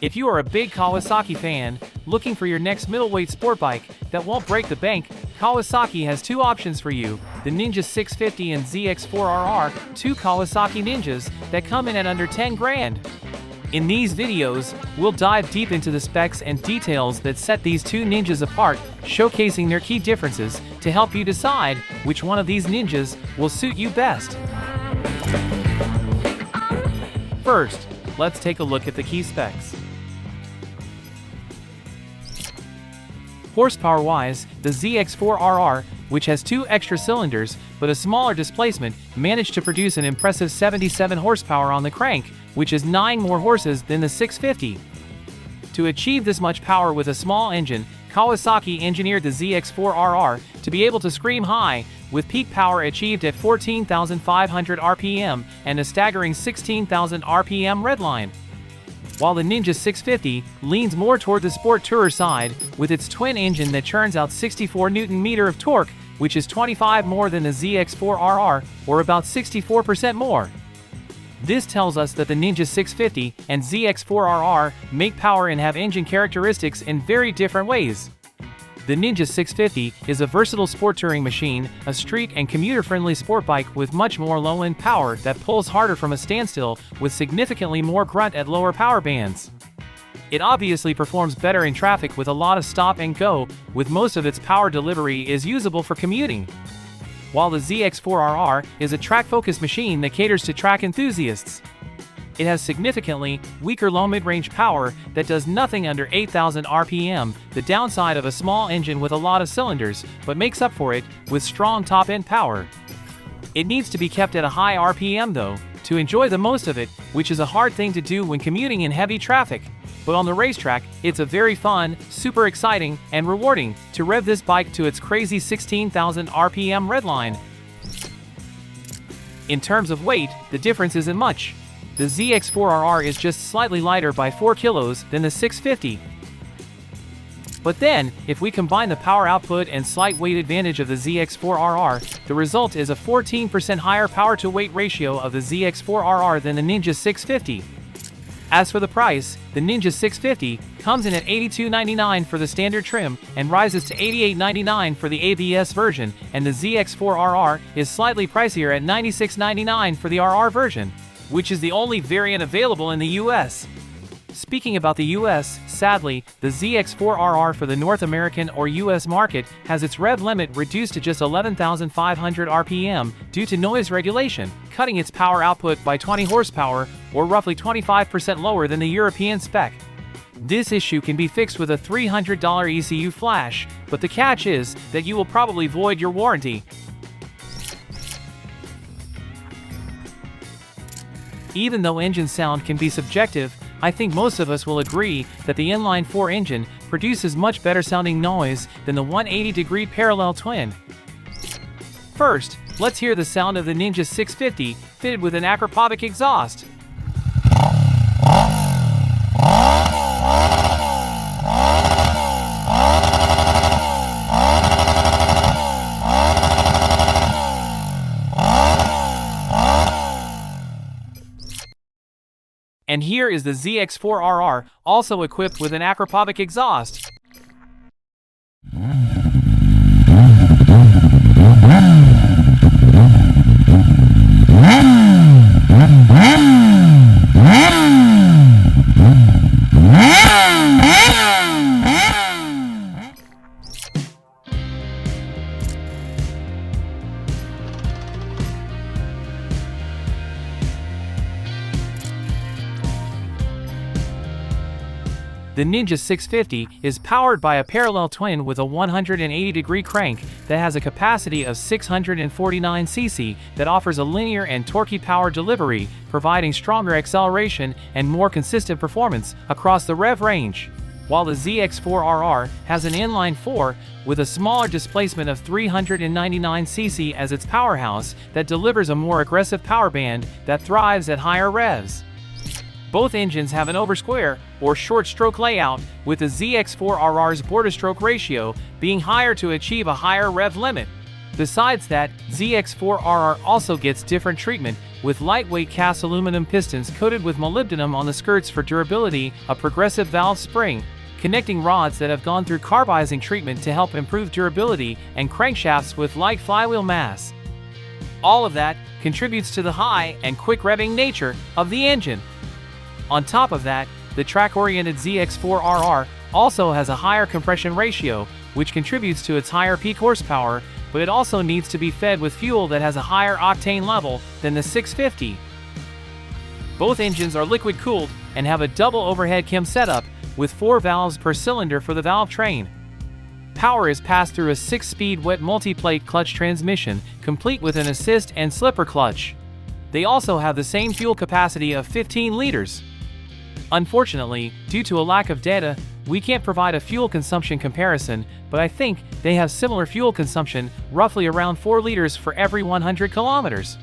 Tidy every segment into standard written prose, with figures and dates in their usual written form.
If you are a big Kawasaki fan, looking for your next middleweight sport bike that won't break the bank, Kawasaki has two options for you, the Ninja 650 and ZX-4RR, two Kawasaki Ninjas that come in at under 10 grand. In these videos, we'll dive deep into the specs and details that set these two Ninjas apart, showcasing their key differences to help you decide which one of these Ninjas will suit you best. First, let's take a look at the key specs. Horsepower-wise, the ZX-4RR, which has two extra cylinders but a smaller displacement, managed to produce an impressive 77 horsepower on the crank, which is 9 more horses than the 650. To achieve this much power with a small engine, Kawasaki engineered the ZX-4RR to be able to scream high, with peak power achieved at 14,500 RPM and a staggering 16,000 RPM redline. While the Ninja 650 leans more toward the sport tourer side, with its twin engine that churns out 64 Nm of torque, which is 25 more than the ZX-4RR, or about 64% more. This tells us that the Ninja 650 and ZX-4RR make power and have engine characteristics in very different ways. The Ninja 650 is a versatile sport touring machine, a street and commuter-friendly sport bike with much more low-end power that pulls harder from a standstill with significantly more grunt at lower power bands. It obviously performs better in traffic with a lot of stop and go, with most of its power delivery is usable for commuting. While the ZX-4RR is a track-focused machine that caters to track enthusiasts. It has significantly weaker low mid-range power that does nothing under 8,000 RPM, the downside of a small engine with a lot of cylinders, but makes up for it with strong top-end power. It needs to be kept at a high RPM though, to enjoy the most of it, which is a hard thing to do when commuting in heavy traffic. But on the racetrack, it's a very fun, super exciting, and rewarding to rev this bike to its crazy 16,000 RPM redline. In terms of weight, the difference isn't much. The ZX-4RR is just slightly lighter by 4 kilos than the 650. But then, if we combine the power output and slight weight advantage of the ZX-4RR, the result is a 14% higher power-to-weight ratio of the ZX-4RR than the Ninja 650. As for the price, the Ninja 650 comes in at $82.99 for the standard trim and rises to $88.99 for the ABS version, and the ZX-4RR is slightly pricier at $96.99 for the RR version, which is the only variant available in the US. Speaking about the US, sadly, the ZX-4RR for the North American or US market has its rev limit reduced to just 11,500 RPM due to noise regulation, cutting its power output by 20 horsepower, or roughly 25% lower than the European spec. This issue can be fixed with a $300 ECU flash, but the catch is that you will probably void your warranty. Even though engine sound can be subjective, I think most of us will agree that the inline-4 engine produces much better sounding noise than the 180-degree parallel twin. First, let's hear the sound of the Ninja 650 fitted with an acropovic exhaust. And here is the ZX-4RR, also equipped with an acropovic exhaust. The Ninja 650 is powered by a parallel twin with a 180-degree crank that has a capacity of 649 cc that offers a linear and torquey power delivery, providing stronger acceleration and more consistent performance across the rev range. While the ZX-4RR has an inline-4 with a smaller displacement of 399 cc as its powerhouse that delivers a more aggressive power band that thrives at higher revs. Both engines have an over-square or short stroke layout, with the ZX-4RR's border-stroke ratio being higher to achieve a higher rev limit. Besides that, ZX-4RR also gets different treatment with lightweight cast aluminum pistons coated with molybdenum on the skirts for durability, a progressive valve spring, connecting rods that have gone through carbizing treatment to help improve durability, and crankshafts with light flywheel mass. All of that contributes to the high and quick revving nature of the engine. On top of that, the track-oriented ZX-4RR also has a higher compression ratio, which contributes to its higher peak horsepower, but it also needs to be fed with fuel that has a higher octane level than the 650. Both engines are liquid-cooled and have a double overhead cam setup with 4 valves per cylinder for the valve train. Power is passed through a 6-speed wet multi-plate clutch transmission, complete with an assist and slipper clutch. They also have the same fuel capacity of 15 liters. Unfortunately, due to a lack of data, we can't provide a fuel consumption comparison, but I think they have similar fuel consumption, roughly around 4 liters for every 100 kilometers.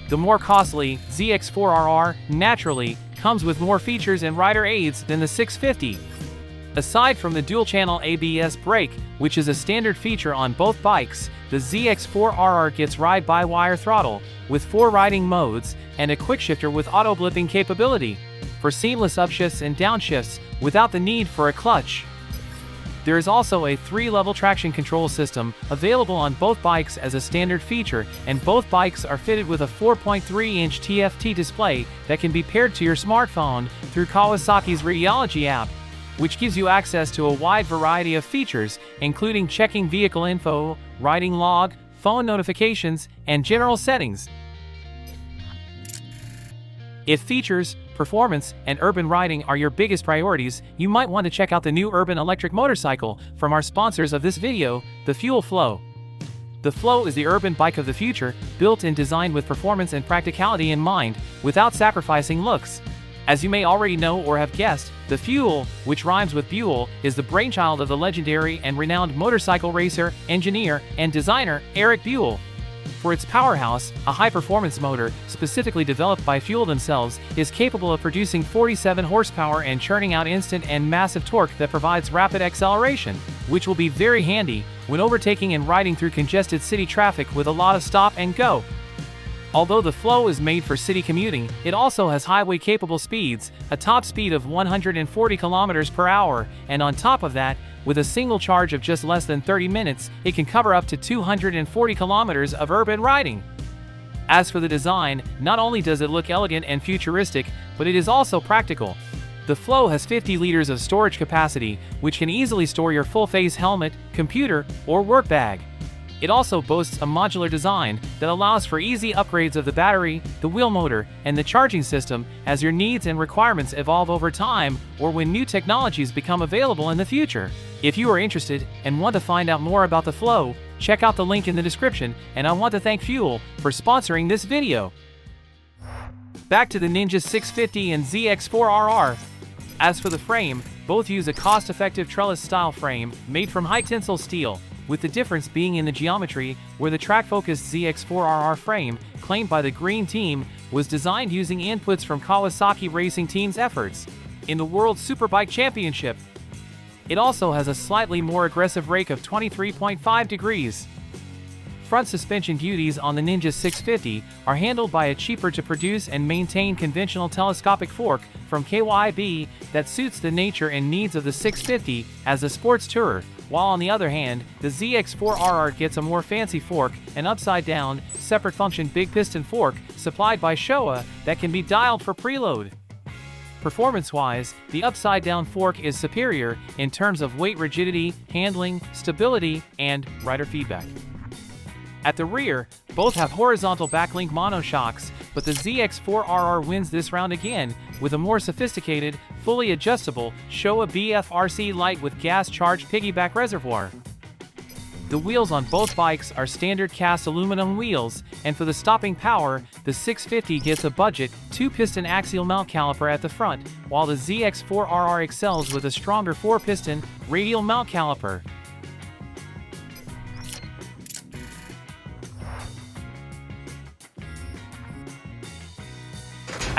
The more costly ZX-4RR naturally comes with more features and rider aids than the 650. Aside from the dual-channel ABS brake, which is a standard feature on both bikes, the ZX-4RR gets ride-by-wire throttle with 4 riding modes and a quickshifter with auto-blipping capability for seamless upshifts and downshifts without the need for a clutch. There is also a 3-level traction control system available on both bikes as a standard feature, and both bikes are fitted with a 4.3-inch TFT display that can be paired to your smartphone through Kawasaki's Radiology app, which gives you access to a wide variety of features, including checking vehicle info, riding log, phone notifications, and general settings. If features, performance, and urban riding are your biggest priorities, you might want to check out the new urban electric motorcycle from our sponsors of this video, the Fllow. The Fllow is the urban bike of the future, built and designed with performance and practicality in mind, without sacrificing looks. As you may already know or have guessed, the Fuell, which rhymes with Buell, is the brainchild of the legendary and renowned motorcycle racer, engineer, and designer Eric Buell. For its powerhouse, a high-performance motor, specifically developed by Fuell themselves, is capable of producing 47 horsepower and churning out instant and massive torque that provides rapid acceleration, which will be very handy when overtaking and riding through congested city traffic with a lot of stop and go. Although the Fllow is made for city commuting, it also has highway-capable speeds, a top speed of 140 km per hour, and on top of that, with a single charge of just less than 30 minutes, it can cover up to 240 kilometers of urban riding. As for the design, not only does it look elegant and futuristic, but it is also practical. The Fllow has 50 liters of storage capacity, which can easily store your full-face helmet, computer, or work bag. It also boasts a modular design that allows for easy upgrades of the battery, the wheel motor, and the charging system as your needs and requirements evolve over time or when new technologies become available in the future. If you are interested and want to find out more about the Fllow, check out the link in the description, and I want to thank Fuell for sponsoring this video. Back to the Ninja 650 and ZX-4RR. As for the frame, both use a cost-effective trellis-style frame made from high-tensile steel, with the difference being in the geometry, where the track-focused ZX-4RR frame, claimed by the Green Team, was designed using inputs from Kawasaki Racing Team's efforts in the World Superbike Championship. It also has a slightly more aggressive rake of 23.5 degrees. Front suspension duties on the Ninja 650 are handled by a cheaper-to-produce and maintain conventional telescopic fork from KYB that suits the nature and needs of the 650 as a sports tourer, while on the other hand, the ZX-4RR gets a more fancy fork, an upside-down, separate-function big piston fork supplied by Showa that can be dialed for preload. Performance-wise, the upside-down fork is superior in terms of weight rigidity, handling, stability, and rider feedback. At the rear, both have horizontal backlink monoshocks, but the ZX-4RR wins this round again with a more sophisticated, fully adjustable Showa BFRC light with gas-charged piggyback reservoir. The wheels on both bikes are standard cast aluminum wheels, and for the stopping power, the 650 gets a budget 2-piston axial mount caliper at the front, while the ZX-4RR excels with a stronger 4-piston radial mount caliper.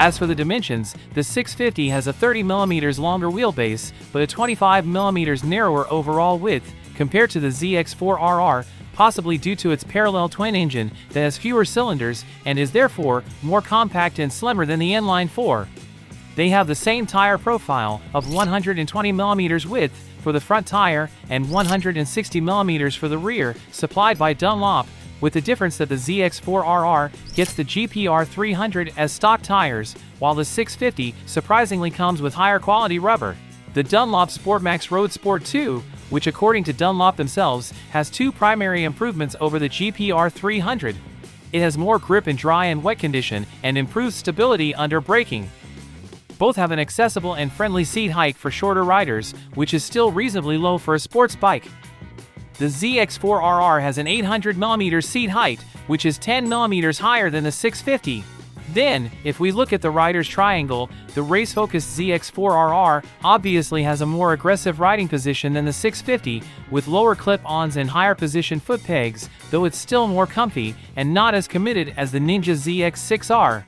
As for the dimensions, the 650 has a 30mm longer wheelbase, but a 25mm narrower overall width, compared to the ZX-4RR, possibly due to its parallel twin engine that has fewer cylinders and is therefore more compact and slimmer than the inline 4. They have the same tire profile of 120mm width for the front tire and 160mm for the rear, supplied by Dunlop, with the difference that the ZX-4RR gets the GPR 300 as stock tires, while the 650 surprisingly comes with higher quality rubber. The Dunlop Sportmax Road Sport 2, which according to Dunlop themselves, has two primary improvements over the GPR 300. It has more grip in dry and wet condition and improves stability under braking. Both have an accessible and friendly seat height for shorter riders, which is still reasonably low for a sports bike. The ZX-4RR has an 800mm seat height, which is 10mm higher than the 650. Then, if we look at the rider's triangle, the race-focused ZX-4RR obviously has a more aggressive riding position than the 650, with lower clip-ons and higher position foot pegs, though it's still more comfy and not as committed as the Ninja ZX-6R.